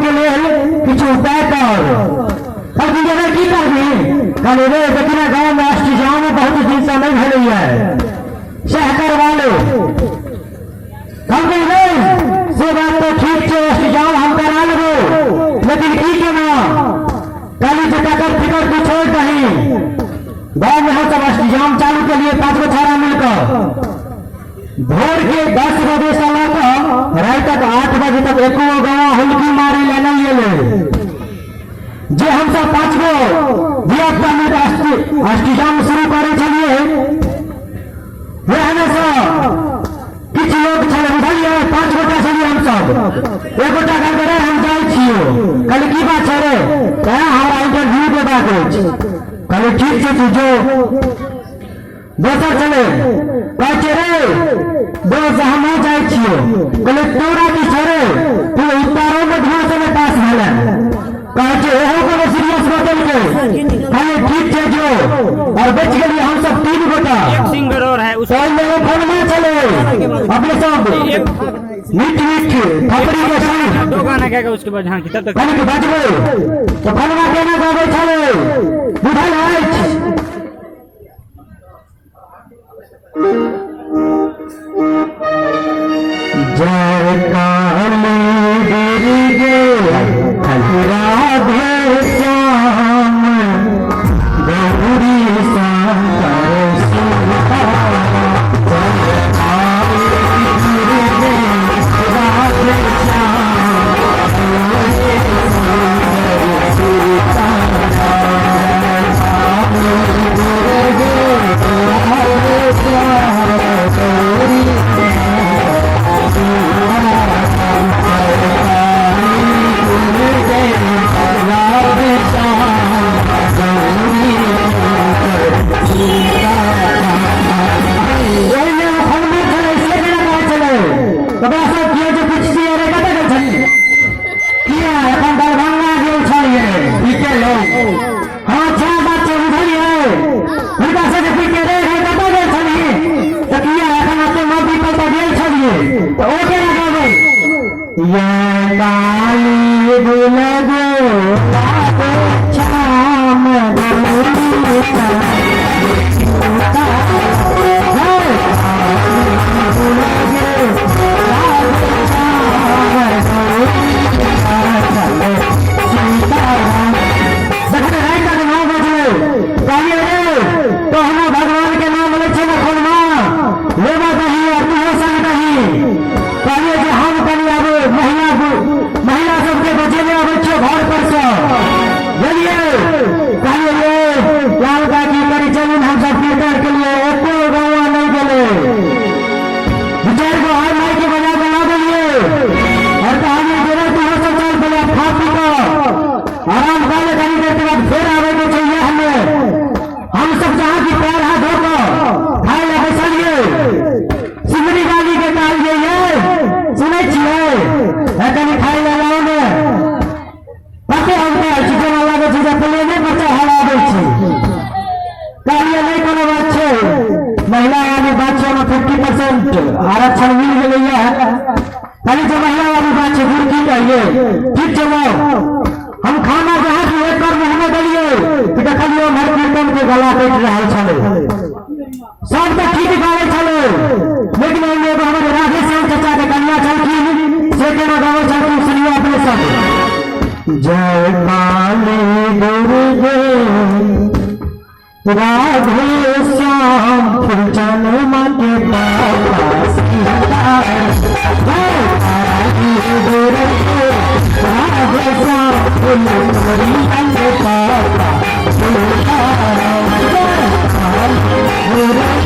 के लिए किछु उपाय कर की जगह की करबी कल रे देखना गाँव में अष्टजाम में बहुत दिन से नहीं भले है सहकर वाले हम से बात तो ठीक है अष्टजाम हम करा लेबो लेकिन की केना काली जगह कर फिकर को छोड़ कहीं गाँव में हम सब अष्टजाम चालू के लिए 5 गो छाड़ा मिलकर भोर के 10 बजे से लेकर रात तक 8 बजे तक एको गाँव हुलकी मारे ले नहीं ले जे हम सब 5 गो दिया में अष्टजाम शुरू करे चलिए किछ लोग चले बुझलिए 5 गोटा चलिए हम सब एक गोटा कर हम जाए छियो कल की बात है रे हमारा इंटरव्यू देबा कल ठीक है तू जो दोसर चले कहते रे दोस्त हम जाए छियो कहले तोरा की छोरे तू उत्तरों में ढांचे में पास भेले कहते ओहो को सीरियस बदल के खाली ठीक है जो और बच गए हम सब 3 गोटा एक सिंगर और है उसमें मेरे फोन में चले अपने सब मीठ फपड़ी के संग दो गाना गाएगा उसके बाद हाँ तब तक खाली के बच गए तो फलवा केना गावे चले बुझल है जय काली गिरगे राधे श्याम गौरी शंकर सीता जय काली गिरगे राधे श्याम गौरी शंकर सीता गिरगे राधे श्याम गौरी आरक्षण मिल गई है खाली जो महिला वाली बात है गुरु की कहिए ठीक चलो हम खाना जहाँ की एक बार मेहनत करिए कि देखिए हर कीर्तन के गला बैठ रहा चले सब तो ठीक गावे चले लेकिन हमारे राधे श्याम चचा के कन्या चलती से के गावे चलती सुनिए अपने सब जय काली दुर्गे राधे श्याम फुलचन माटे पापा सीता जय काली दुर्गे राधे श्याम फुलचन माटे पापा सीता जय काली दुर्गे